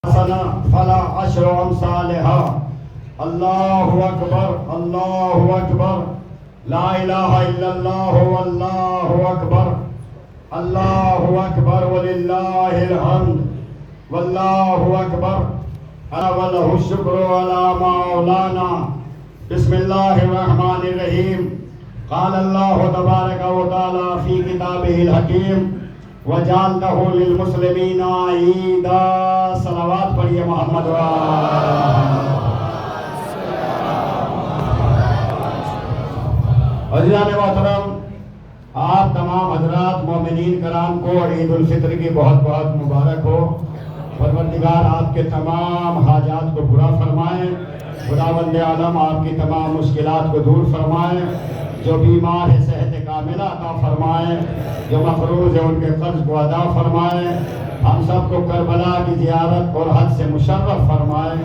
حسنة فلا عشر أمثالها. الله أكبر الله أكبر لا إله إلا الله والله أكبر الله أكبر ولله الحمد والله أكبر وله الشكر على مولانا. بسم الله الرحمن الرحيم. قال الله تبارك وتعالى في كتابه الحكيم وجعلته للمسلمين عيدا. صلوات پڑھیے محمد حضرات محترم، آپ تمام حضرات مومنین کرام کو عید الفطر کی بہت بہت مبارک ہو. پروردگار آپ کے تمام حاجات کو پورا فرمائیں. خداوند عالم آپ کی تمام مشکلات کو دور فرمائیں. جو بیمار ہے صحت کاملہ عطا فرمائیں. جو مقروض ہے ان کے قرض کو ادا فرمائیں. ہم سب کو کربلا کی زیارت اور حج سے مشرف فرمائیں.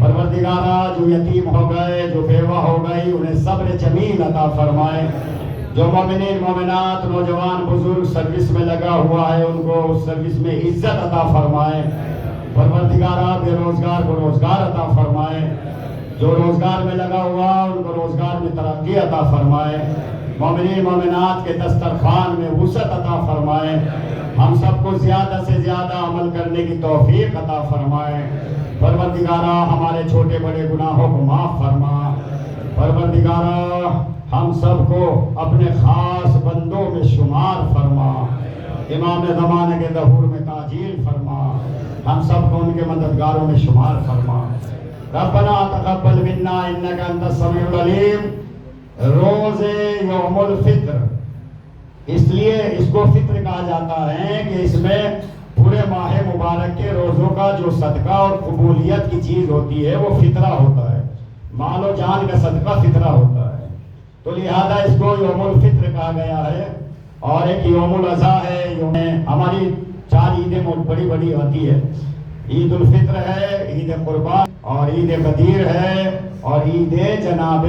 پروردگارہ جو یتیم ہو گئے، جو بیوہ ہو گئی، انہیں صبر جمیل عطا فرمائیں. جو مومنین مومنات نوجوان بزرگ سروس میں لگا ہوا ہے، ان کو اس سروس میں عزت عطا فرمائیں. پروردگارہ بے روزگار کو روزگار عطا فرمائیں. جو روزگار میں لگا ہوا ان کو روزگار میں ترقی عطا فرمائیں. مومنین مومنات کے دسترخوان میں وسعت عطا فرمائیں. ہم سب کو زیادہ سے زیادہ عمل کرنے کی توفیق عطا فرمائیں. پروردگارہ ہمارے چھوٹے بڑے گناہوں کو معاف فرما. پروردگارہ ہم سب کو اپنے خاص بندوں میں شمار فرما. امام زمانے کے ظہور میں تاجیل فرما. ہم سب کو ان کے مددگاروں میں شمار فرما. ربنا تقبل منا انک انت السمیع العلیم. روز یوم الفطر اس لیے اس کو فطر کہا جاتا ہے کہ اس میں پورے ماہ مبارک کے روزوں کا جو صدقہ اور قبولیت کی چیز ہوتی ہے وہ فطرہ ہوتا ہے. مال و جان کا صدقہ فطرہ ہوتا ہے. تو لہذا اس کو یوم الفطر کہا گیا ہے. اور ایک یوم الاضحیٰ ہے. ہماری 4 عیدیں بڑی بڑی ہوتی ہے. عید الفطر ہے، عید قربان اور عید قدیر ہے اور عید جناب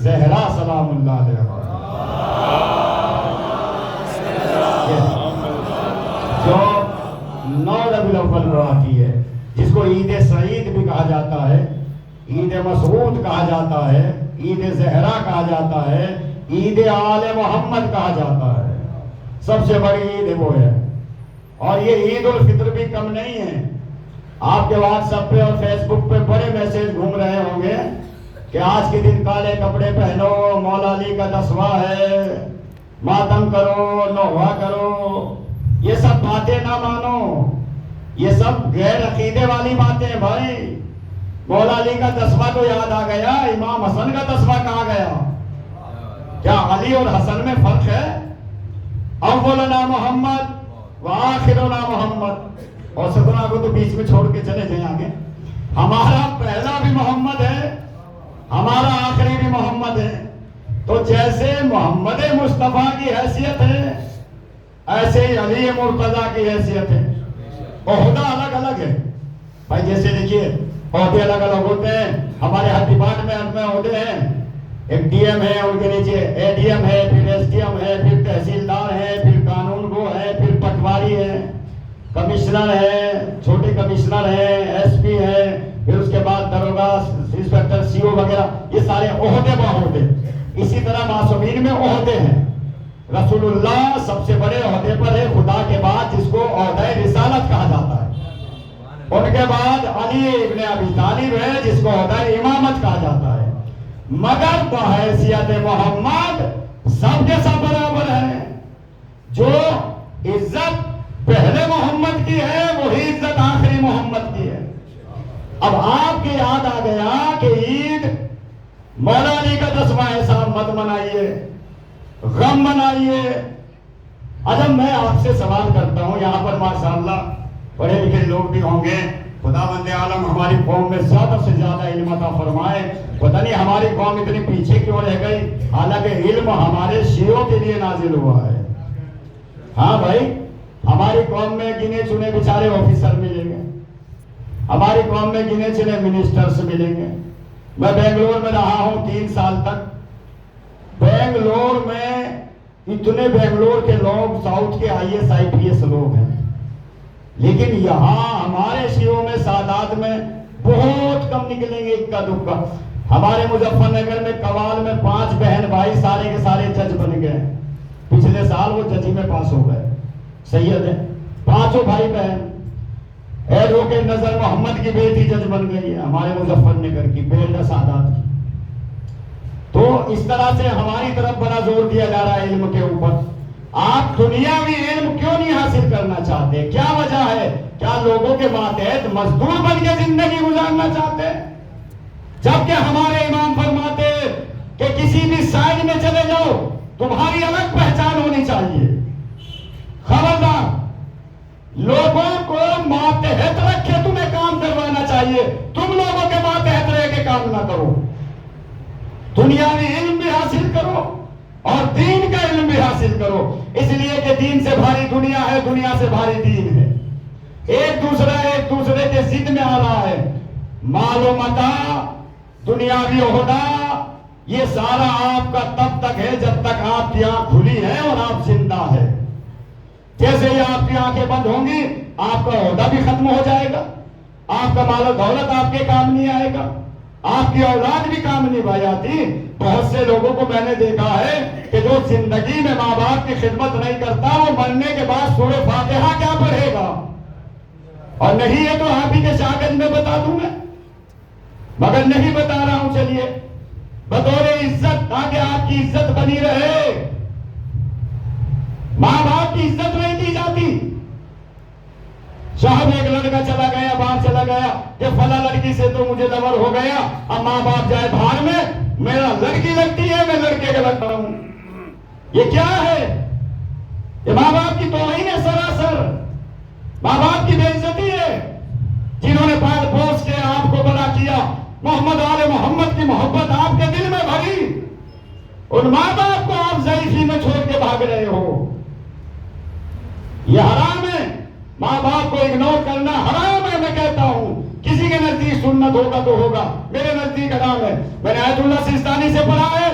زہرا سلام اللہ علیہ جو 9 ربیع الاول کو آتی ہے، جس کو عید سعید بھی کہا جاتا ہے، عید مسعود کہا جاتا ہے، عید زہرا کہا جاتا ہے، عید آل محمد کہا جاتا ہے. سب سے بڑی عید وہ ہے. اور یہ عید الفطر بھی کم نہیں ہے. آپ کے واٹس ایپ پہ اور فیس بک پہ بڑے میسیج گھوم رہے ہوں گے کہ آج کے دن کالے کپڑے پہنو، مولا علی کا 10واں ہے، ماتم کرو، نوحہ کرو. یہ سب باتیں نہ مانو. یہ سب غیر عقیدے والی باتیں ہیں بھائی. مولا علی کا 10واں تو یاد آ گیا، امام حسن کا 10واں کہاں گیا؟ کیا علی اور حسن میں فرق ہے؟ اولنا محمد وآخرنا محمد. اور 17 کو تو بیچ میں چھوڑ کے چلے جائیں آگے. ہمارا پہلا بھی محمد ہے، ہمارا آخری بھی محمد ہے. تو جیسے محمد مصطفیٰ کی حیثیت ہے ایسے ہی علی مرتضیٰ کی حیثیت ہے. عہدہ الگ الگ ہے بھائی. جیسے دیکھیے عہدے الگ الگ ہوتے ہیں. ہمارے ہر ڈپارٹمنٹ میں عہدے ہیں. ایک ڈی ایم ہے، ان کے نیچے اے ڈی ایم ہے، پھر ایس ڈی ایم ہے، پھر تحصیلدار ہے، پھر قانون گو ہے، پھر پٹواری ہے، کمشنر ہے، چھوٹے کمشنر ہیں، ایس پی ہے، پھر اس کے بعد داروغہ، انسپیکٹر، سی او وغیرہ. یہ سارے عہدے بعہدے. اسی طرح معصومین میں عہدے ہیں. رسول اللہ سب سے بڑے عہدے پر ہے خدا کے بعد، جس کو عہدہ رسالت کہا جاتا ہے. ان کے بعد علی ابن ابی طالب ہے، جس کو عہدہ امامت کہا جاتا ہے. مگر بحیثیت محمد سب کے سب برابر ہیں. جو عزت پہلے محمد کی ہے وہی عزت آخری محمد کی ہے. اب آپ کی یاد آ گیا کہ عید مولا علی کا 10واں ایسا مت منائیے، غم منائیے. اجب میں آپ سے سوال کرتا ہوں، یہاں پر ماشاءاللہ پڑھے لکھے لوگ بھی ہوں گے. خداوند عالم ہماری قوم میں زیادہ سے زیادہ علم عطا فرمائے. پتہ نہیں ہماری قوم اتنی پیچھے کیوں رہ گئی، حالانکہ علم ہمارے شیعوں کے لیے نازل ہوا ہے. ہاں بھائی، ہماری قوم میں گنے چنے بیچارے آفیسر ملیں گے، ہماری قوم میں گنے چنے منسٹرز ملیں گے. میں بنگلور میں رہا ہوں 3 سال تک. بنگلور میں اتنے بنگلور کے لوگ ساؤتھ کے IAS IPS لوگ ہیں، لیکن یہاں ہمارے شیعوں میں تعداد میں بہت کم نکلیں گے، اکا دکا۔ ہمارے مظفر نگر میں کوال میں 5 بہن بھائی سارے کے سارے جج بن گئے، پچھلے سال وہ ججی میں پاس ہو گئے، سید ہیں 5 بھائی بہن۔ ایڈوکیٹ نظر محمد کی بیٹی جج بن گئی ہے ہمارے مظفر نگر کی، بیلڈا سادات کی۔ تو اس طرح سے ہماری طرف بڑا زور دیا جا رہا ہے علم کے اوپر۔ آپ دنیاوی علم کیوں نہیں حاصل کرنا چاہتے؟ کیا وجہ ہے؟ کیا لوگوں کے ماتحت مزدور بن کے زندگی گزارنا چاہتے؟ جبکہ ہمارے امام فرماتے کہ کسی بھی سائڈ میں چلے جاؤ تمہاری الگ پہچان ہونی چاہیے۔ خبردار، لوگوں کو ماتحت رکھ کے تمہیں کام کروانا چاہیے، تم لوگوں کے ماتحت رہ کے کام نہ کرو۔ دنیاوی علم بھی حاصل کرو اور دین کا علم بھی حاصل کرو، اس لیے کہ دین سے بھاری دنیا ہے، دنیا سے بھاری دین ہے۔ ایک دوسرے کے ضد میں آ رہا ہے۔ مال و متاع، دنیاوی عہدہ، یہ سارا آپ کا تب تک ہے جب تک آپ کی آنکھ کھلی ہے اور آپ زندہ ہے۔ جیسے ہی آپ کی آنکھیں بند ہوں گی آپ کا عہدہ بھی ختم ہو جائے گا، آپ کا مال و دولت آپ کے کام نہیں آئے گا، آپ کی اولاد بھی کام نہیں بھائی آتی۔ بہت سے لوگوں کو میں نے دیکھا ہے کہ جو زندگی میں ماں باپ کی خدمت نہیں کرتا وہ مرنے کے بعد سورہ فاتحہ کیا پڑھے گا؟ اور نہیں ہے تو آپ ہی کے شاگرد میں بتا دوں میں، مگر نہیں بتا رہا ہوں۔ چلیے بطور عزت، تاکہ آپ کی عزت بنی رہے، ماں باپ کی عزت نہیں کی جاتی۔ صاحب ایک لڑکا چلا گیا، باہر چلا گیا کہ فلاں لڑکی سے تو مجھے لور ہو گیا، اب ماں باپ جائے باہر میں، میرا لڑکی لگتی ہے میں لڑکے کا لگتا ہوں۔ یہ کیا ہے؟ یہ ماں باپ کی توہین ہے سراسر، ماں باپ کی بے عزتی ہے۔ جنہوں نے پال پوس کے آپ کو بڑا کیا، محمد آل محمد کی محبت آپ کے دل میں بھری، ان ماں باپ کو آپ ضعیفی میں چھوڑ کے بھاگ رہے ہو۔ یہ حرام ہے، ماں باپ کو اگنور کرنا حرام ہے۔ میں کہتا ہوں کسی کے نزدیک سنت ہوگا تو ہوگا، میرے نزدیک حرام ہے۔ میں نے آیت اللہ سیستانی سے پڑھا ہے،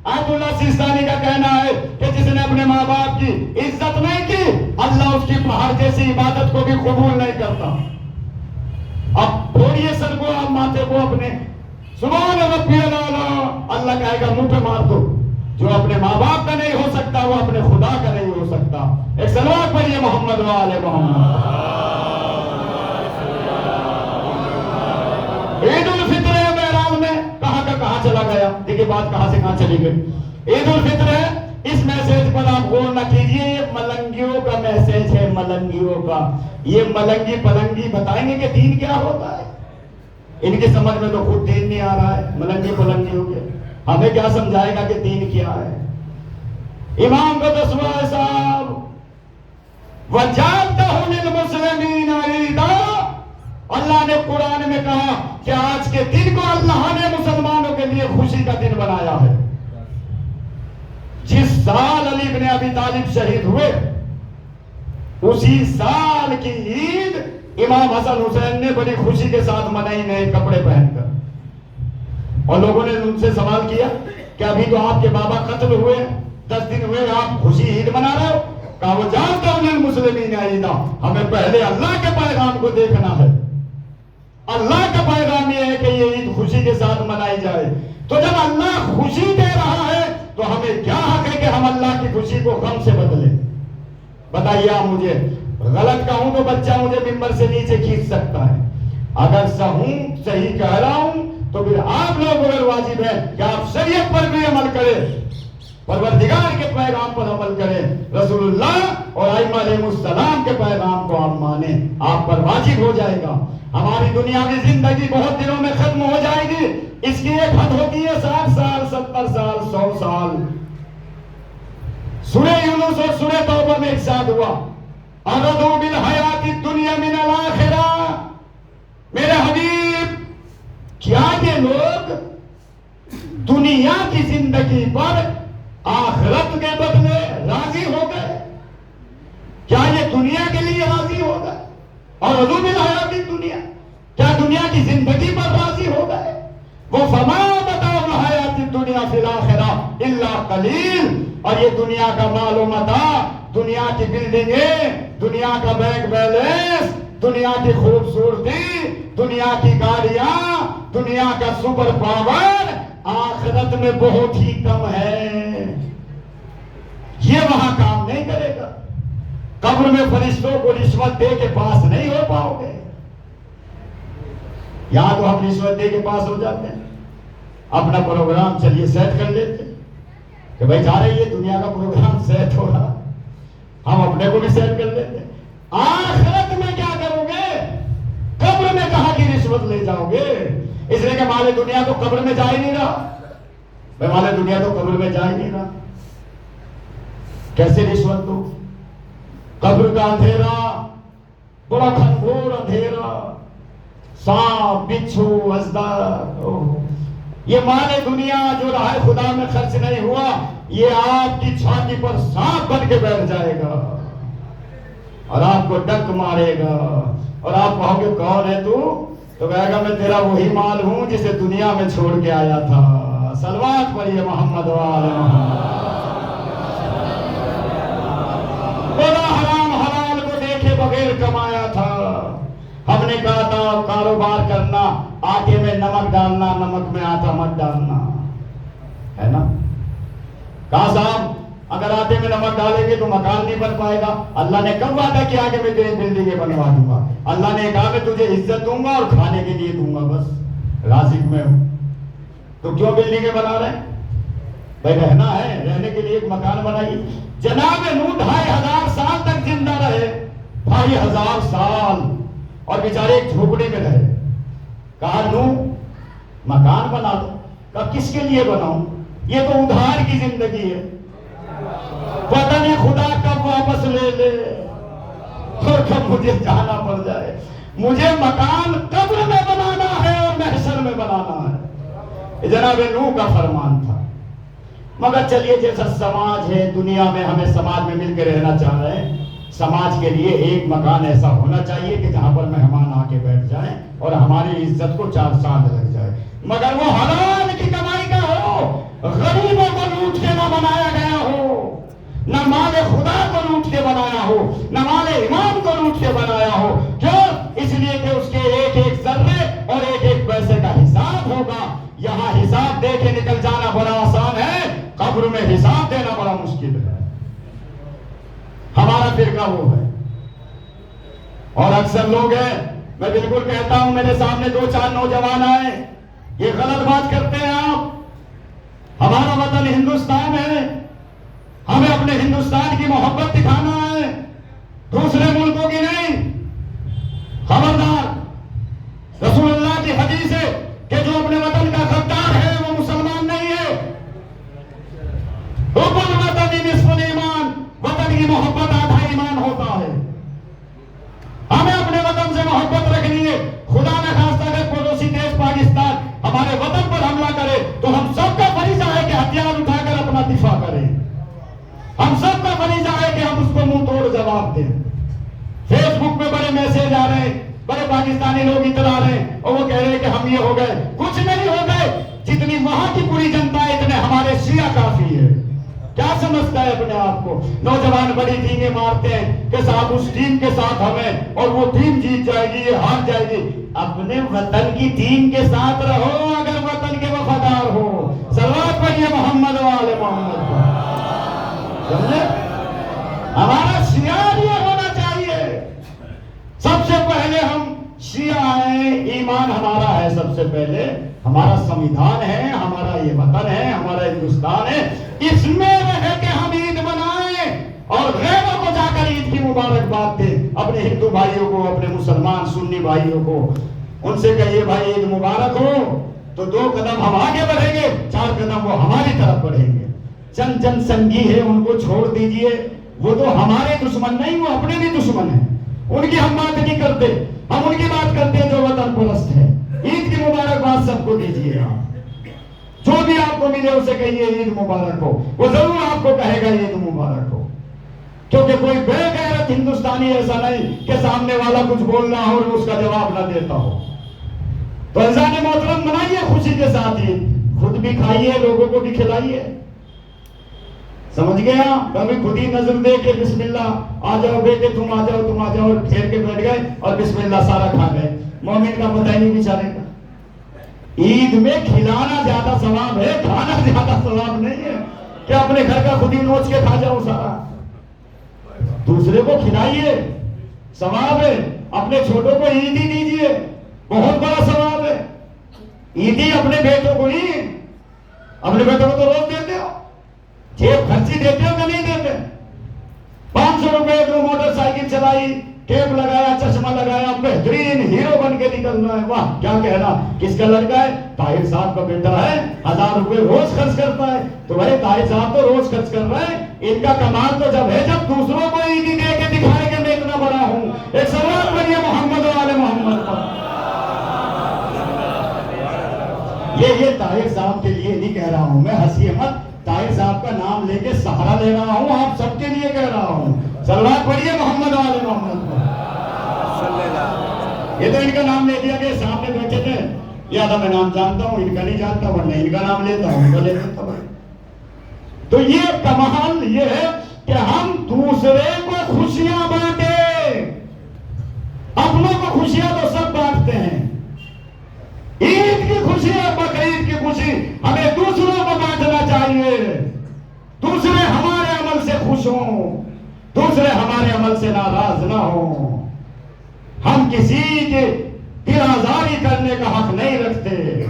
آیت اللہ سیستانی کا کہنا ہے کہ جس نے اپنے ماں باپ کی عزت نہیں کی اللہ اس کی پہاڑ جیسی عبادت کو بھی قبول نہیں کرتا۔ اب پھوڑیے سر کو، آپ ماتھے کو اپنے، سبحان ربی الاعلی، اللہ کہے گا منہ پہ مار دو۔ جو اپنے ماں باپ کا نہیں ہو سکتا وہ اپنے خدا کا نہیں ہو سکتا۔ ایک صلوات پڑھیے محمد و آل محمد۔ عید الفطر ہے، معراج میں کہاں کا کہاں چلا گیا، دیکھیے بات کہاں سے کہاں چلی گئی۔ عید الفطر ہے، اس میسیج پر آپ غور نہ کیجئے، یہ ملنگیوں کا میسیج ہے، ملنگیوں کا۔ یہ ملنگی پلنگی بتائیں گے کہ دین کیا ہوتا ہے، ان کی سمجھ میں تو خود دین نہیں آ رہا ہے، ملنگی پلنگی ہو گئے، ہمیں کیا سمجھائے گا کہ دین کیا ہے۔ امام کا دسواں ہے صاحب، وَجَعَلْتَهُ لِلْمُسْلِمِينَ عِيدًا۔ اللہ نے قرآن میں کہا کہ آج کے دن کو اللہ نے مسلمانوں کے لیے خوشی کا دن بنایا ہے۔ جس سال علی بن ابی طالب شہید ہوئے اسی سال کی عید امام حسن حسین نے بڑی خوشی کے ساتھ منائی، نئے کپڑے پہن کر۔ اور لوگوں نے ان سے سوال کیا کہ ابھی تو آپ کے بابا قتل ہوئے 10 دن ہوئے، آپ خوشی عید منا رہے ہو؟ کہا وَجَعَلْتَهُ لِلْمُسْلِمِينَ عِيدًا، ہمیں پہلے اللہ کے پیغام کو دیکھنا ہے۔ اللہ کا پیغام یہ ہے کہ یہ عید خوشی کے ساتھ منائی جائے۔ تو جب اللہ خوشی دے رہا ہے تو ہمیں کیا حق ہے کہ ہم اللہ کی خوشی کو غم سے بدلیں؟ بتائیے آپ مجھے، غلط کہوں تو بچہ مجھے ممبر سے نیچے کھینچ سکتا ہے، اگر صحیح کہہ رہا ہوں تو پھر آپ لوگ اگر واجب ہے کہ آپ شریعت پر بھی عمل کریں، پروردگار کے پیغام پر عمل کریں، رسول اللہ اور ائمہ علیہ السلام کے پیغام کو آپ مانیں، آپ پر واجب ہو جائے گا۔ ہماری دنیاوی زندگی بہت دنوں میں ختم ہو جائے گی، اس کی ایک حد ہوتی ہے 60 سال 70 سال 100 سال۔ سورہ یونس اور سورہ توبہ میں ارشاد ہوا اَرَضُوا بِالْحَيَاةِ الدُّنْيَا مِنَ الْآخِرَةِ۔ میرے حبیب، کیا یہ لوگ دنیا کی زندگی پر آخرت کے بدلے راضی ہو گئے؟ کیا یہ دنیا کے لیے راضی ہو گئے؟ اور رضوا بالحیات الدنیا، کیا دنیا کی زندگی پر راضی ہو گئے؟ وہ فما متاع الحیات الدنیا فی الآخرہ الا قلیل، اور یہ دنیا کا مال و متاع، دنیا کی بلڈنگیں، دنیا کا بینک بیلنس، دنیا کی خوبصورتی، دنیا دنیا کی گاڑیاں، دنیا کا سپر پاور آخرت میں بہت ہی کم ہے، یہ وہاں کام نہیں کرے گا۔ قبر میں فرشتوں کو رشوت دے کے پاس نہیں ہو پاؤ گے۔ یہاں تو ہم رشوت دے کے پاس ہو جاتے ہیں، اپنا پروگرام چلیے سیٹ کر لیتے کہ بھائی جا رہی ہے دنیا کا پروگرام سیٹ ہو رہا، ہم اپنے کو بھی سیٹ کر لیتے۔ آخرت میں کیا کرو گے؟ قبر میں کہاں کی رشوت لے جاؤ گے؟ اس لیے کہ مال دنیا تو قبر میں جا ہی نہیں رہا، بھائی مال دنیا تو قبر میں جا ہی نہیں رہا، کیسے رشوت دو؟ قبر کا اندھیرا بڑا گھنگھور اندھیرا، سانپ بچھو ازدار، یہ مال دنیا جو راہ خدا میں خرچ نہیں ہوا، یہ آپ کی چھاتی پر سانپ بن کے بیٹھ جائے گا اور آپ کو ڈنک مارے گا، اور آپ کہو گے کون ہے تو کہے گا میں تیرا وہی مال ہوں جسے دنیا میں چھوڑ کے آیا تھا۔ صلوات پڑھیے محمد وآل محمد۔ بڑا حرام حلال کو دیکھے بغیر کمایا تھا، ہم نے کہا تھا کاروبار کرنا، آٹے میں نمک ڈالنا، نمک میں آٹا مت ڈالنا، ہے نا؟ کہا صاحب اگر آٹے میں نمک ڈالیں گے تو مکان نہیں بن پائے گا۔ اللہ نے کب وعدہ کیا کہ میں تیری بلڈنگیں بنوا دوں گا؟ اللہ نے کہا میں تجھے عزت دوں گا اور کھانے کے لیے دوں گا، بس رازق میں ہوں۔ تو کیوں بلڈنگیں بنا رہے ہیں؟ بھائی رہنا ہے، رہنے کے لیے ایک مکان بنائیے۔ جناب نوح 2500 سال تک زندہ رہے، 2500 سال، اور بیچارے ایک جھوپڑی میں رہے۔ کہا نوح مکان بنا دو، کہا کس کے لیے بناؤں؟ یہ تو ادھار کی زندگی ہے، پتہ نہیں خدا کب واپس لے لے اور کب مجھے جانا پڑ جائے۔ مجھے مکان قبر میں بنانا ہے اور محشر میں بنانا ہے، جناب نوح کا فرمان تھا۔ مگر چلیے جیسا سماج ہے، دنیا میں ہمیں سماج میں مل کے رہنا چاہ رہے ہیں، سماج کے لیے ایک مکان ایسا ہونا چاہیے کہ جہاں پر مہمان آ کے بیٹھ جائیں اور ہماری عزت کو 4 سال لگ جائے، مگر وہ حلال کی کمائی کا ہو، غریبوں کو لوٹ کے نہ بنایا گیا ہو، نہ مال خدا کو لوٹ کے بنایا ہو، نہ مال امام کو لوٹ کے بنایا ہو۔ کیوں؟ اس لیے کہ اس کے ایک ایک ذرے اور ایک ایک پیسے کا حساب ہوگا۔ یہاں حساب دے کے نکل جانا بڑا آسان ہے، قبر میں حساب دینا بڑا مشکل ہے۔ ہمارا فرقہ وہ ہے، اور اکثر لوگ ہیں، میں بالکل کہتا ہوں، میرے سامنے 2-4 نوجوان آئے، یہ غلط بات کرتے ہیں آپ۔ ہمارا وطن ہندوستان ہے، ہمیں اپنے ہندوستان کی محبت دکھانا ہے، دوسرے ملکوں کی نہیں۔ خبردار، رسول اللہ کی حدیث ہے کہ جو اپنے وطن کا غدار ہے وہ مسلمان نہیں ہے۔ حب الوطن نصف الایمان، وطن کی محبت آدھا ایمان ہوتا ہے۔ ہمیں اپنے وطن سے محبت رکھنی ہے۔ خدا نہ خواستہ اگر پڑوسی دیش پاکستان ہمارے وطن پر حملہ کرے تو ہم سب کا فریضہ ہے کہ ہتھیار اٹھا کر اپنا دفاع کریں، ہم سب کا فریضہ ہے کہ ہم اس کو منہ توڑ جواب دیں۔ فیس بک پہ بڑے میسج آ رہے ہیں، بڑے پاکستانی لوگ ادھر آ رہے ہیں اور وہ کہہ رہے ہیں کہ ہم یہ ہو گئے، کچھ نہیں ہو گئے، جتنی وہاں کی پوری جنتا ہے اتنے ہمارے شیعہ کافی ہے۔ کیا سمجھتا ہے اپنے آپ کو؟ نوجوان بڑی ٹیمیں مارتے ہیں کہ صاحب اس ٹیم کے ساتھ ہمیں، اور وہ ٹیم جیت جائے گی، یہ ہار جائے گی۔ اپنے وطن کی ٹیم کے ساتھ رہو اگر وطن کے وفادار ہو۔ صلوات پڑھیے محمد وآل محمد۔ سمجھے؟ ہمارا شعار یہ ہونا چاہیے، سب سے پہلے ہم شیعہ ہیں، ایمان ہمارا ہے سب سے پہلے، ہمارا سمویدھان ہے، ہمارا یہ وطن ہے، ہمارا ہندوستان ہے، اس میں رہ کے ہم عید منائیں اور غیروں کو جا کر عید کی مبارکباد دیں۔ اپنے ہندو بھائیوں کو، اپنے مسلمان سنی بھائیوں کو ان سے کہیے بھائی عید مبارک ہو، تو 2 قدم ہم آگے بڑھیں گے، 4 قدم وہ ہماری طرف بڑھیں گے۔ چند چند سنگی ہے ان کو چھوڑ دیجئے، وہ تو ہمارے دشمن نہیں، وہ اپنے بھی دشمن ہیں، ان کی ہم بات نہیں کرتے، ہم ان کی بات کرتے ہیں جو وطن پرست ہے۔ عید کی مبارکباد سب کو دیجئے، آپ جو بھی آپ کو ملے اسے کہیے عید مبارک ہو، وہ ضرور آپ کو کہے گا عید مبارک ہو، کیونکہ کوئی بے غیرت ہندوستانی ایسا نہیں کہ سامنے والا کچھ بولنا ہو اور اس کا جواب نہ دیتا ہو۔ تو عزیزان محترم منائیے خوشی کے ساتھ عید، خود بھی کھائیے، لوگوں کو بھی کھلائیے۔ سمجھ گیا؟ کبھی خود ہی نظر دے کے بسم اللہ، آ جاؤ بیٹے تم آ جاؤ، تم آ جاؤ، اور پھیر کے بیٹھ گئے اور بسم اللہ سارا کھا گئے۔ مومن کا پتہ ہی نہیں بیچارے کا۔ عید میں کھلانا زیادہ ثواب ہے، کھانا زیادہ ثواب نہیں ہے کہ اپنے گھر کا خود ہی نوچ کے کھا جاؤ سارا۔ دوسرے کو کھلائیے، ثواب ہے۔ اپنے چھوٹوں کو عید ہی دیجیے، بہت بڑا ثواب ہے۔ عیدی اپنے بیٹوں کو نہیں، اپنے بیٹوں کو تو روز دیتے ہو، جیب خرچی دیتے ہو کہ نہیں دیتے؟ 500 روپے کو موٹر سائیکل چلائی، ٹیپ لگایا، چشمہ لگایا، بہترین ہیرو بن کے نکلنا ہے، واہ کیا کہنا۔ کس کا لڑکا ہے؟ طاہر صاحب کا بیٹا ہے، 1000 روپے روز خرچ کرتا ہے۔ تو بھائی طاہر صاحب تو روز خرچ کر رہے ہیں، ان کا کمال تو جب ہے جب دوسروں کو عیدی دے کے دکھائے کہ میں اتنا بڑا ہوں۔ ایک سوال بنیے محمد والے محمد پر۔ یہ طاہر صاحب کے لیے نہیں کہہ رہا ہوں میں، ہنسی مت، طاہر صاحب کا نام لے کے سہارا لے رہا ہوں، آپ سب کے لیے کہہ رہا ہوں۔ صلوات پڑھیے محمد والے محمد پر۔ یہ تو ان کا نام لے دیا کہ سامنے بیٹھے تھے، یا میں نام جانتا ہوں، ان کا نہیں جانتا، ورنہ ان کا نام لیتا ہوں، ان کا لے لیتا ہوں۔ تو یہ کمال یہ ہے کہ ہم دوسرے کو خوشیاں بانٹیں۔ اپنوں کو خوشیاں تو سب بانٹتے ہیں، عید کی خوشی اور بقرعید کی خوشی ہمیں دوسروں کو بانٹنا چاہیے۔ دوسرے ہمارے عمل سے خوش ہوں، دوسرے ہمارے عمل سے ناراض نہ ہوں۔ ہم کسی کے دل آزاری کرنے کا حق نہیں رکھتے،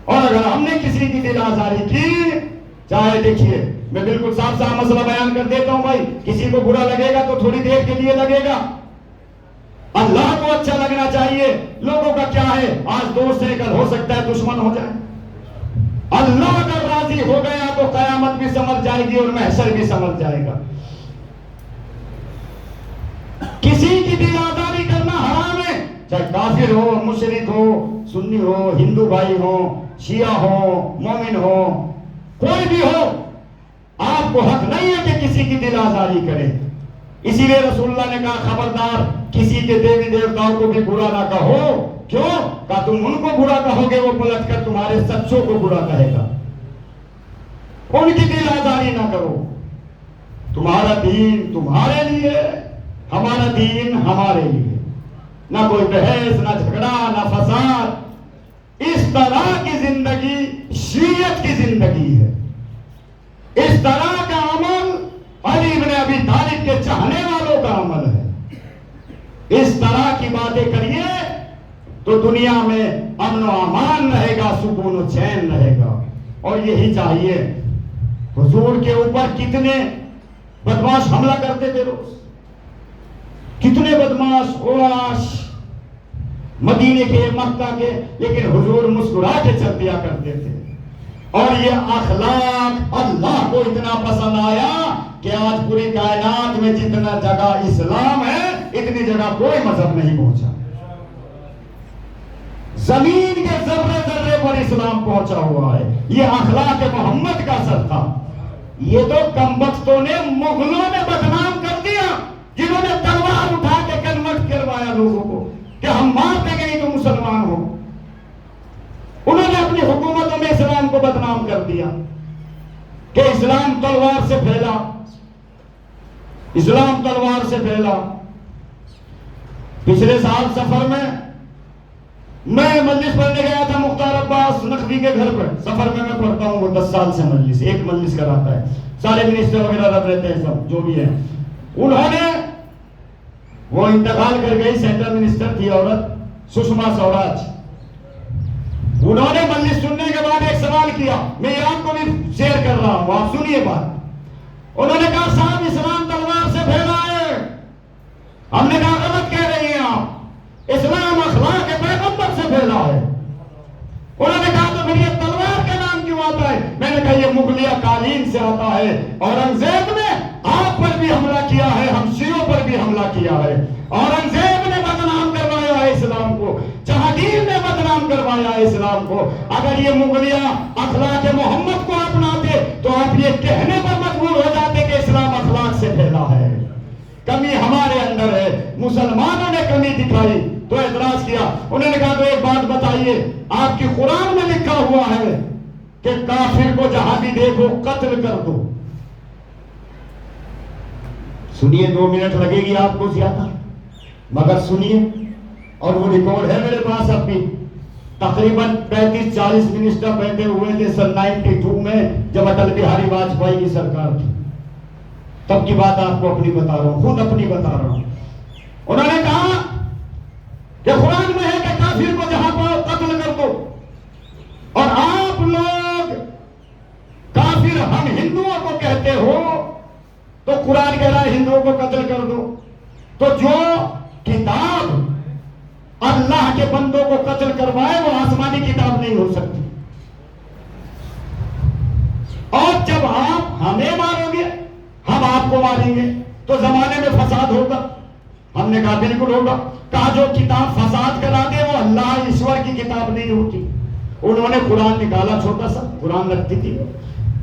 اور اگر ہم نے کسی کی دل آزاری کی، چاہے دیکھیے میں بالکل صاف صاف مسئلہ بیان کر دیتا ہوں بھائی، کسی کو برا لگے گا تو تھوڑی دیر کے لیے لگے گا، اللہ کو اچھا لگنا چاہیے۔ لوگوں کا کیا ہے، آج دوست ہے کل ہو سکتا ہے دشمن ہو جائے۔ اللہ اگر راضی ہو گیا تو قیامت بھی سمجھ جائے گی اور محشر بھی سمجھ جائے گا۔ کسی کی دل آزاری کرنا حرام ہے، چاہے کافر ہو، مشرک ہو، سنی ہو، ہندو بھائی ہو، شیعہ ہو، مومن ہو، کوئی بھی ہو، آپ کو حق نہیں ہے کہ کسی کی دل آزاری کرے۔ اسی لیے رسول اللہ نے کہا خبردار کسی کے دیوی دیوتاؤں کو بھی برا نہ کہو۔ کیوں؟ کہا تم ان کو برا کہو گے وہ پلٹ کر تمہارے سچوں کو برا کہے گا۔ ان کی دل آزاری نہ کرو۔ تمہارا دین تمہارے لیے، ہمارا دین ہمارے لیے، نہ کوئی بحث، نہ جھگڑا، نہ فساد۔ اس طرح کی زندگی شریعت کی زندگی ہے۔ اس طرح کا عمل علی بن ابی طالب کے چاہنے والوں کا عمل ہے۔ اس طرح کی باتیں کریے تو دنیا میں امن و امان رہے گا، سکون و چین رہے گا، اور یہی چاہیے۔ حضور کے اوپر کتنے بدماش حملہ کرتے تھے روز، کتنے بدماش اوراش مدینے کے، مکہ کے، لیکن حضور مسکرا کے چل دیا کرتے تھے۔ اور یہ اخلاق اللہ کو اتنا پسند آیا کہ آج پوری کائنات میں جتنا جگہ اسلام ہے اتنی جگہ کوئی مذہب نہیں پہنچا۔ زمین کے ذرے ذرے پر اسلام پہنچا ہوا ہے، یہ اخلاق محمد کا اثر تھا۔ یہ تو کمبختوں نے، مغلوں نے بدنام کر دیا، جنہوں نے تلوار اٹھا کے کنورٹ کروایا لوگوں کو کہ ہم مار دیں گے تو مسلمان ہو۔ انہوں نے اپنی حکومتوں میں اسلام کو بدنام کر دیا کہ اسلام تلوار سے پھیلا، اسلام تلوار سے پھیلا۔ پچھلے سال سفر میں میں مجلس پڑھنے گیا تھا مختار عباس نقوی کے گھر پر۔ سفر میں پڑھتا ہوں، وہ 10 سال سے مجلس، ایک مجلس کراتا ہے، سارے منسٹر وغیرہ رب رہتے ہیں، سب جو بھی ہے۔ انہوں نے، وہ انتقال کر گئی، سینٹرل منسٹر تھی عورت، سشما سوراج۔ انہوں نے مجلس سننے کے بعد ایک سوال کیا، میں یہ آپ کو بھی شیئر کر رہا ہوں، آپ سنیے بات۔ انہوں نے کہا صاحب اسلام تلوار سے پھیلا ہے۔ ہم نے کہا غلط کہہ رہی ہیں آپ، اسلام اخلاق کے پیغمبر سے پھیلا ہے۔ انہوں نے کہا تو پھر یہ تلوار کا نام کیوں آتا ہے؟ میں نے کہا یہ مغلیہ قالین سے آتا ہے۔ اورنگزیب نے آپ پر بھی حملہ کیا ہے، ہم شیعوں پر بھی حملہ کیا ہے۔ اورنگزیب نے بدنام کروایا ہے اسلام کو، جہانگیر نے بدنام کروایا ہے اسلام کو۔ اگر یہ مغلیہ اخلاق محمد کو اپناتے تو آپ یہ کہنے پر مجبور ہو جاتے کہ اسلام اخلاق سے پھیلا ہے۔ کمی ہمارے اندر ہے، مسلمانوں نے کمی دکھائی تو اعتراض کیا۔ انہوں نے کہا تو ایک بات بتائیے، آپ کی قرآن میں لکھا ہوا ہے کہ کافر کو جہاں بھی دیکھو قتل کر دو۔ سنیے، 2 منٹ لگے گی آپ کو زیادہ، مگر سنیے، اور وہ ریکارڈ ہے میرے پاس اب بھی. تقریباً 35-40 منسٹر بیٹھے ہوئے تھے سن 92 میں جب اٹل بہاری واجپئی کی سرکار تھی. تب کی بات آپ کو اپنی بتا رہا ہوں, خود اپنی بتا رہا ہوں. انہوں نے کہا کہ قرآن میں ہے کہ کافر کو جہاں پاؤ قتل کر دو, اور آپ لوگ کافر ہم ہندوؤں کو کہتے ہو, تو قرآن کہہ رہا ہے ہندوؤں کو قتل کر دو. تو جو کتاب اللہ کے بندوں کو قتل کروائے وہ آسمانی کتاب نہیں ہو سکتی. اور جب آپ ہمیں مارو گے ہم آپ کو ماریں گے تو زمانے میں فساد ہوگا. ہم نے کہا بالکل ہوگا. کہا جو کتاب فساد کرا دے وہ اللہ ایشور کی کتاب نہیں ہوتی. انہوں نے قرآن نکالا, چھوٹا سا قرآن رکھتی تھی,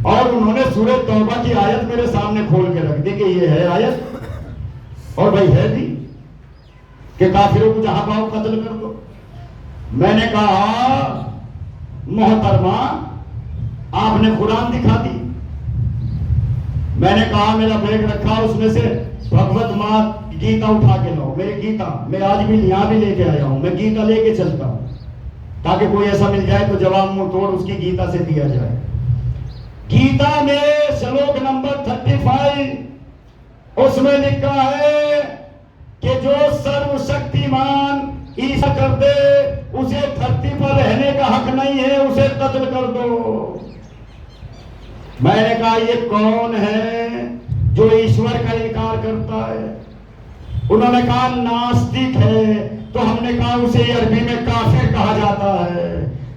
اور انہوں نے سورہ توبہ کی آیت میرے سامنے کھول کے رکھ دی کہ یہ ہے آیت, اور بھائی ہے بھی کہ کافروں کو جہاں پاؤ قتل کر دو. میں نے کہا محترمہ آپ نے قرآن دکھا دی. میں نے کہا میرا بیگ رکھا, اس میں سے بھگوت ماں گیتا اٹھا کے لاؤ. میری گیتا میں آج بھی یہاں بھی لے کے آیا ہوں, میں گیتا لے کے چلتا ہوں تاکہ کوئی ایسا مل جائے تو جواب منہ توڑ اس کی گیتا سے دیا جائے. گیتا میں شلوک نمبر 35 اس میں لکھا ہے کہ جو سرو شکتیمان عیسیٰ کر دے اسے دھرتی پر رہنے کا حق نہیں ہے, اسے قتل کر دو. میں نے کہا یہ کون ہے جو ایشور کا انکار کرتا ہے؟ انہوں نے کہا ناستک ہے. تو ہم نے کہا اسے عربی میں کافر کہا جاتا ہے.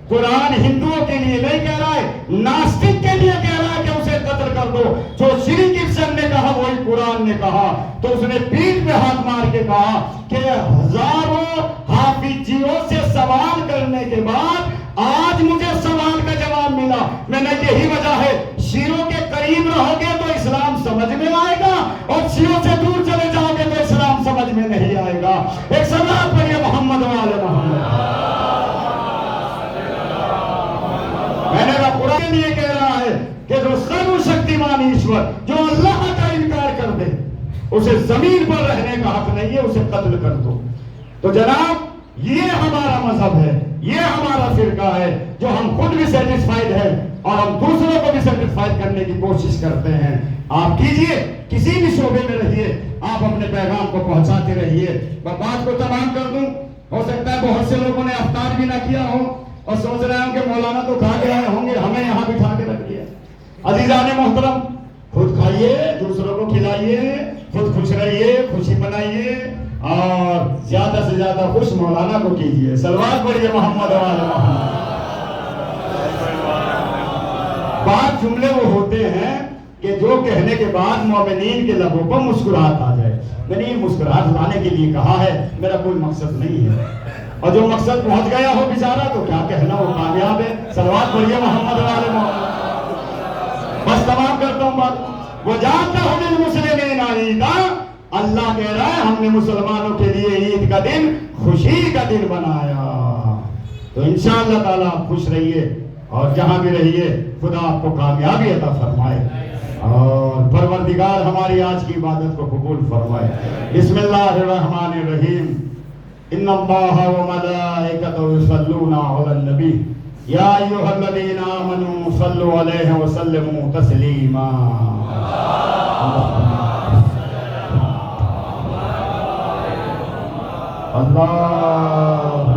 قرآن ہندوؤں کے لیے نہیں کہہ رہا ہے, ناستک کے لیے کہہ رہا ہے کہ اسے قتل کر دو. جو شری کرشن نے کہا وہی قرآن نے کہا. تو اس نے پیٹھ پہ ہاتھ مار کے کہا کہ ہزاروں حافظیوں سے سوال کرنے کے بعد آج مجھے سوال کا جواب ملا. میں نے یہی وجہ ہے, شیعوں کے قریب رہو گے تو اسلام سمجھ میں آئے گا, اور شیعوں سے دور چلے جاؤ گے تو اسلام سمجھ میں نہیں آئے گا. ایک صلوات پڑھیے محمد وعلى محمد. میں نے کہا قرآن کے لیے کہہ رہا ہے کہ جو سرو شکتیمان ایشور جو اللہ کا انکار کر دے اسے زمین پر رہنے کا حق نہیں ہے, اسے قتل کر دو. تو جناب یہ ہمارا مذہب ہے, یہ ہمارا فرقہ ہے جو ہم خود بھی سیٹسفائیڈ ہے اور ہم دوسروں کو بھی سیٹسفائیڈ کرنے کی کوشش کرتے ہیں. آپ کیجئے, کسی بھی شعبے میں رہیے, آپ اپنے پیغام کو پہنچاتے رہیے. میں بات کو تمام کر دوں. ہو سکتا ہے بہت سے لوگوں نے افطار بھی نہ کیا ہو اور سوچ رہے ہوں کہ مولانا تو کھا کے آئے ہوں گے, ہمیں یہاں بٹھا کے رکھ دیا. عزیزان محترم, خود کھائیے, دوسروں کو کھلائیے, خود خوش رہیے, خوشی منائیے, اور زیادہ سے زیادہ خوش مولانا کو کیجیے. صلوات پڑھیے محمد وعلى محمد. بعض جملے وہ ہوتے ہیں کہ جو کہنے کے بعد مومنین کے لبوں پر مسکراہٹ آ جائے. میں نے یہ مسکراہٹ لانے کے لیے کہا ہے, میرا کوئی مقصد نہیں ہے. اور جو مقصد پہنچ گیا ہو بیچارہ تو کیا کہنا, وہ کامیاب ہے. صلوات پڑھیے محمد وعلى محمد. بس تمام کرتا ہوں بات. وہ جانتا ہوں للمسلمین عیدا, اللہ کہہ رہا ہے ہم نے مسلمانوں کے لیے عید کا دن خوشی کا دن بنایا. تو انشاءاللہ تعالیٰ آپ خوش رہیے اور جہاں بھی رہیے خدا آپ کو کامیابی عطا فرمائے, اور پروردگار ہماری آج کی عبادت کو قبول فرمائے. بسم اللہ الرحمن الرحیم. ان اللہ وملائکتہ یصلون علی النبی یا ایھا الذین آمنوا صلوا علیہ وسلموا تسلیما. اللہم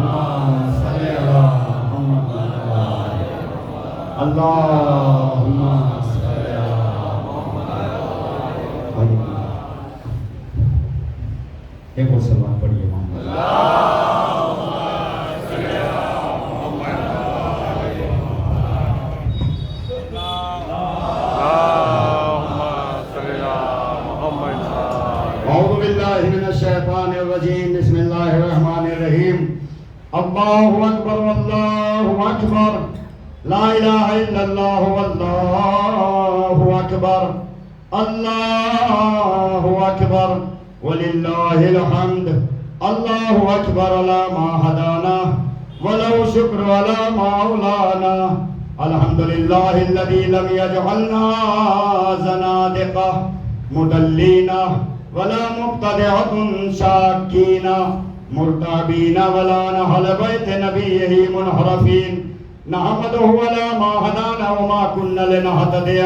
صلی علی محمد. اللہم صلی علی محمد. ایک اور سلوات پڑھیے محمد. الشیطان الرجیم. بسم اللہ الرحمن الرحیم. اللہ اکبر واللہ اکبر, لا الہ الا اللہ واللہ اکبر, اللہ اکبر وللہ الحمد. اللہ اکبر علی ما ہدانا ولو شکر علی ما اولانا. الحمدللہ الذی لم یجعلنا زنادقہ مدلین ولا مبتدعة شاکین مرتابين ولا نحل بيت نبيه منحرفين نحمده ولا ما هدانا وما كنا لنهتدي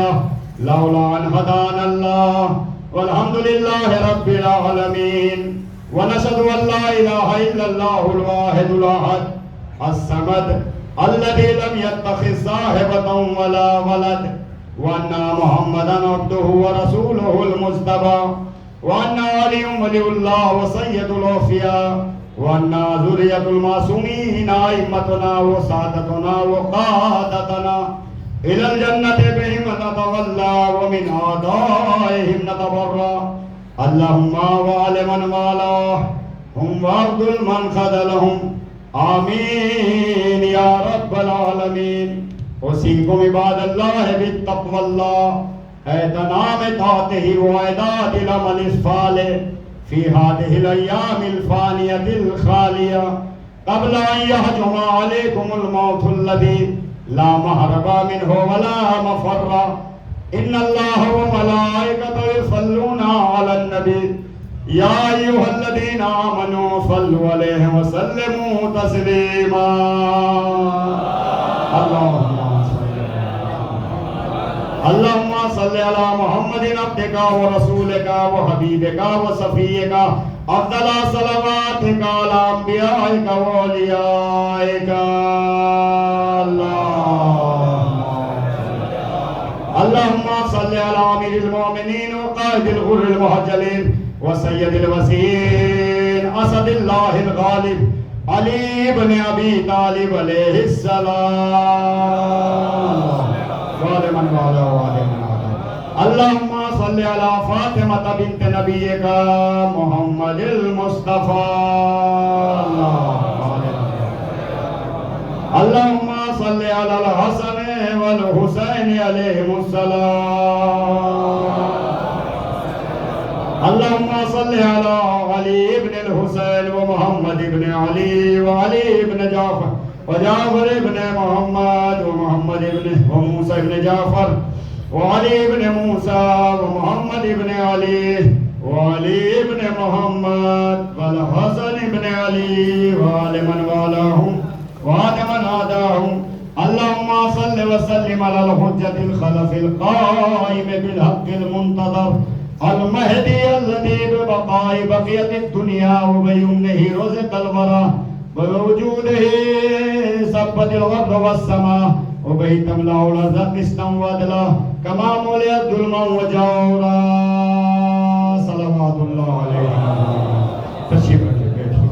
لولا أن هدانا الله والحمد لله رب العالمين ونشهد أن لا إله إلا الله الواحد الأحد الصمد الذي لم يتخذ صاحبة ولا ولد وأن محمدا عبده ورسوله المصطفى وأن علي ولي الله وسيد الأوفياء وأن ذرية المعصومين أئمتنا وسادتنا وقادتنا إلى الجنة بهم نتولى ومن أعدائهم نتبرأ اللهم وعلى من والاه هم واخذل من خذلهم آمين يا رب العالمين أوصيكم عباد الله بالتقوى الله اعتنام طاعته وإعداد العمل الصالح في هذه الأيام الفانية الخالية قبل أن يهجم عليكم الموت الذي لا مهرب منه ولا مفر إن الله وملائكته يصلون على النبي يا أيها الذين آمنوا صلوا عليه وسلموا تسليما اللهم صل على محمد عبدك ورسولك وحبيبك وصفيك أفضل صلواتك على أنبيائك وأوليائك اللهم صل على أمير المؤمنين وقائد الغر المهجلين وسيد الوزير أسد الله الغالب علي بن أبي طالب عليه السلام ظالما وعلى اللهم صل على فاطمة بنت نبيك محمد المصطفى اللهم صل على الحسن والحسين عليهم السلام اللهم صل على علي بن الحسين ومحمد بن علي وعلي بن جعفر وجعفر بن محمد ومحمد بن وموسى بن جعفر وعلي بن موسى ومحمد بن علي وعلي بن محمد والحسن بن علي وآل من والاهم وآل من عاداهم اللهم صل وسلم على الحجة الخلف القائم بالحق المنتظر المهدي الذي ببقاء بقية الدنيا وبيمنه رزق الورى وبوجوده سبت الأرض والسماء وبيت تملأ الأرض قسطا وعدلا كما ملئت ظلما وجورا صلوات الله عليه تشريف رکھے بیٹھیے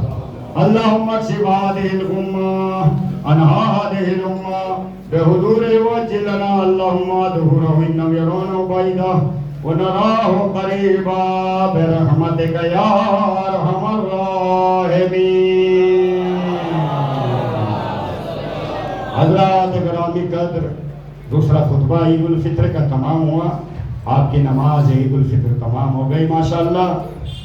اللهم اكشف هذه الغمة عن هذه الأمة بحضور وجه لنا اللهم ظهوره إنهم يرونه بعيدا ونراه قريبا برحمتك يا أرحم الراحمين حضرات گرامی قدر دوسرا خطبہ عید الفطر کا تمام ہوا آپ کی نماز عید الفطر تمام ہو گئی ماشاءاللہ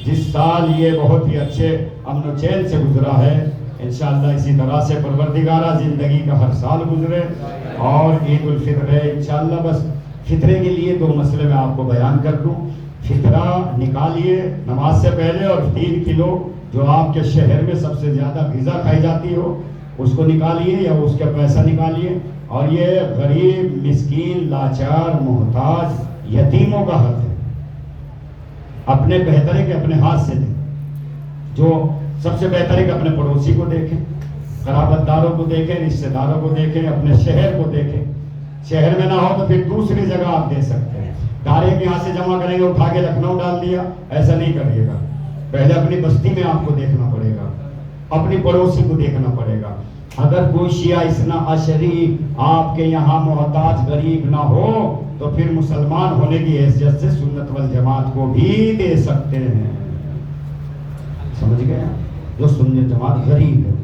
جس سال یہ بہت ہی اچھے امن و چین سے گزرا ہے انشاءاللہ اسی طرح سے پروردگارہ زندگی کا ہر سال گزرے اور عید الفطر ہے انشاءاللہ بس فطرے کے لیے دو مسئلے میں آپ کو بیان کر دوں فطرہ نکالیے نماز سے پہلے اور 3 کلو جو آپ کے شہر میں سب سے زیادہ غذا کھائی جاتی ہو اس کو نکالیے یا اس کا پیسہ نکالیے اور یہ غریب مسکین لاچار محتاج یتیموں کا حق ہے اپنے بہتر ہے کہ اپنے ہاتھ سے دیں جو سب سے بہتر ہے کہ اپنے پڑوسی کو دیکھیں قرابت داروں کو دیکھیں رشتہ داروں کو دیکھیں اپنے شہر کو دیکھیں شہر میں نہ ہو تو پھر دوسری جگہ آپ دے سکتے ہیں ڈائریکٹ یہاں سے جمع کریں گے اٹھا کے لکھنؤ ڈال دیا ایسا نہیں کریے گا پہلے اپنی بستی میں آپ کو دیکھنا پڑے گا اپنی پڑوسی کو دیکھنا پڑے گا اگر کوئی شیعہ اثنا عشری آپ کے یہاں محتاج غریب نہ ہو تو پھر مسلمان ہونے کی حیثیت سے سنت والجماعت کو بھی دے سکتے ہیں سمجھ گئے جو سنت جماعت غریب ہے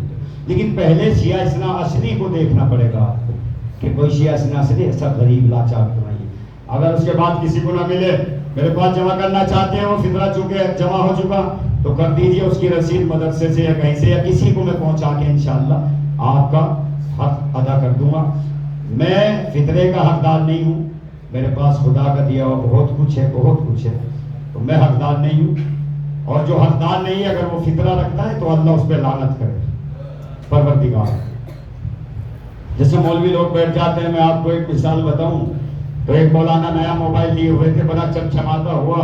لیکن پہلے شیعہ اثنا عشری کو دیکھنا پڑے گا آپ کو کہ کوئی شیعہ اثنا عشری ایسا غریب لاچار تو نہیں اگر اس کے بعد کسی کو نہ ملے میرے پاس جمع کرنا چاہتے ہیں وہ فطرہ چونکہ جمع ہو چکا تو کر دیجئے اس کی رسید مدرسے سے یا کہیں سے یا کسی کو میں پہنچا کے انشاءاللہ آپ کا حق ادا کر دوں گا میں فطرے کا حقدار نہیں ہوں میرے پاس خدا کا دیا ہوا بہت کچھ ہے تو میں حقدار نہیں ہوں اور جو حقدار نہیں ہے اگر وہ فطرہ رکھتا ہے تو اللہ اس پہ لعنت کرے پروردگار. جیسے مولوی لوگ بیٹھ جاتے ہیں, میں آپ کو ایک مثال بتاؤں تو ایک مولانا نیا موبائل لیے ہوئے تھے, بڑا چمچماتا ہوا.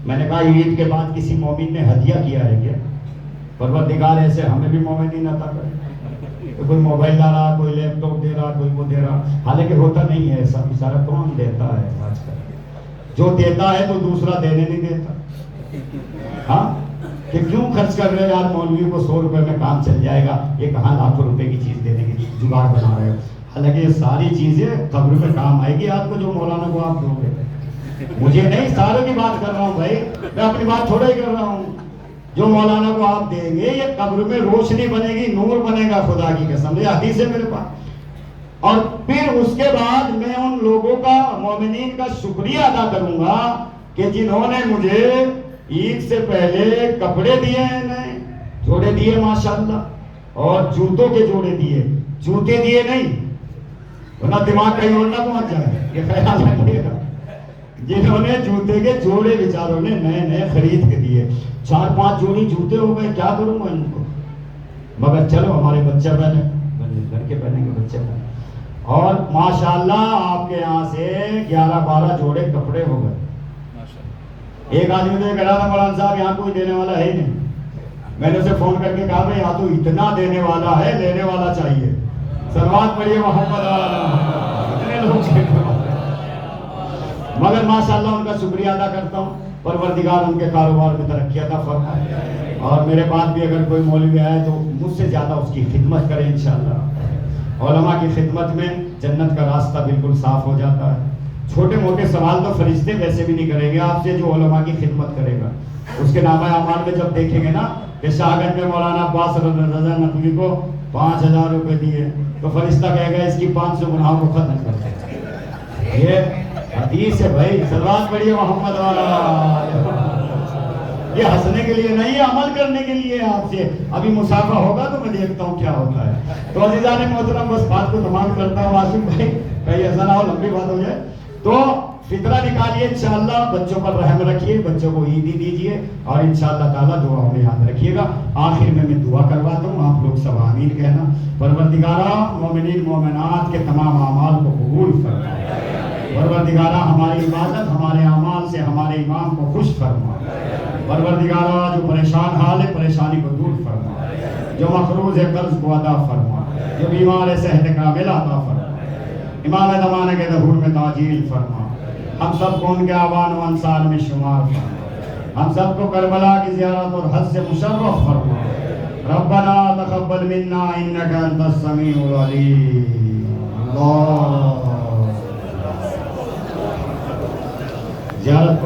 میں نے کہا عید کے بعد کسی مومن نے ہدیہ کیا ہے کیا؟ پروردگار ایسے ہمیں بھی مومنین عطا کرے. کوئی موبائل لا رہا, کوئی لیپ ٹاپ دے رہا, کوئی وہ دے رہا, حالانکہ ہوتا نہیں ہے ایسا. بیچارہ کون دیتا ہے آج کل؟ جو دیتا ہے تو دوسرا دینے نہیں دیتا. ہاں کہ کیوں خرچ کر رہے یار, مولوی کو 100 روپے میں کام چل جائے گا, یہ کہاں لاکھوں روپے کی چیز دینے کی جگاڑ بنا رہے ہو. حالانکہ یہ ساری چیزیں قبر میں کام آئے گی آپ کو, جو مولانا کو آپ دو گے. مجھے نہیں, ساروں کی بات کر رہا ہوں بھائی, میں اپنی بات تھوڑا ہی کر رہا ہوں. جو مولانا کو آپ دیں گے یہ قبر میں روشنی بنے گی, نور بنے گا, خدا کی قسم. یہ حدیث ہے میرے پاس. اور پھر اس کے بعد میں ان لوگوں کا, مومنین کا شکریہ ادا کروں گا کہ جنہوں نے مجھے عید سے پہلے کپڑے دیے ہیں, نئے جوڑے دیے ماشاءاللہ, اور جوتوں کے جوڑے دیے, جوتے دیے نہیں ورنہ دماغ کہیں اور نہ پہنچ جائے, یہ خیال رکھیے گا. جنہوں نے جوتے کے جوڑے بیچاروں نے نئے نئے خرید کے دیے, 4-5 جوڑی جوتے ہو گئے, کیا کروں میں ان کو؟ مگر چلو ہمارے بچے پہنے, گھر کے پہنیں گے بچے پہنے. اور ماشاءاللہ آپ کے یہاں سے 11-12 جوڑے کپڑے ہو گئے. ایک آدمی نے کہا تھا مولانا صاحب یہاں کوئی دینے والا ہے ہی نہیں. میں نے اسے فون کر کے کہا بھائی یہاں تو اتنا دینے والا ہے, لینے والا چاہیے. صلوات پڑھیے محمد اتنے لوگ. مگر ماشاءاللہ ان کا شکریہ ادا کرتا ہوں, پروردگار ان کے کاروبار میں ترقی عطا فرمائے. اور میرے بعد بھی اگر کوئی مولوی آئے تو مجھ سے زیادہ اس کی خدمت کرے انشاءاللہ. علماء کی خدمت میں جنت کا راستہ بالکل صاف ہو جاتا ہے. چھوٹے موٹے سوال تو فرشتے ویسے بھی نہیں کریں گے آپ سے, جو علماء کی خدمت کرے گا. اس کے نامہ اعمال میں جب دیکھیں گے نا کہ شاہگنج میں مولانا عباس رضا نقوی کو 5000 روپے دیے تو فرشتہ کہے گا اس کی 500 گناہوں کو ختم کر دے. یہ حدیث ہے بھائی, صلوات پڑھیے محمد والا. یہ ہنسنے کے لیے نہیں, عمل کرنے کے لیے آپ سے. ابھی مسافہ ہوگا تو میں دیکھتا ہوں کیا ہوتا ہے. تو عزیزان محترم بس بات کو تمام کرتا ہوں. عاصم بھائی کہیں ایسا نہ ہو لمبی بات ہو جائے. تو فطرہ نکالیے انشاءاللہ, بچوں پر رحم رکھیے, بچوں کو عیدی دیجیے, اور انشاءاللہ تعالیٰ دعا میں یاد رکھیے گا. آخر میں دعا کرواتا ہوں, آپ لوگ سب آمین کہنا. پروردگارہ مومنین مومنات کے تمام اعمال کو قبول فرما. پروردگارہ ہماری عبادت, ہمارے اعمال سے ہمارے امام کو خوش فرما. پروردگارہ جو پریشان حال ہے پریشانی کو دور فرما, جو مقروض ہے قرض کو ادا فرما, جو بیمار ہے صحت کاملہ عطا فرما. امام زمانہ کے ظہور میں تعجیل فرما. ہم سب کو ان کے اعوان و انصار میں شمار فرما. ہم سب کو کربلا کی زیارت اور حج سے مشرف فرما. ربنا تقبل منا انک انت السمیع العلیم. اللہ زیارت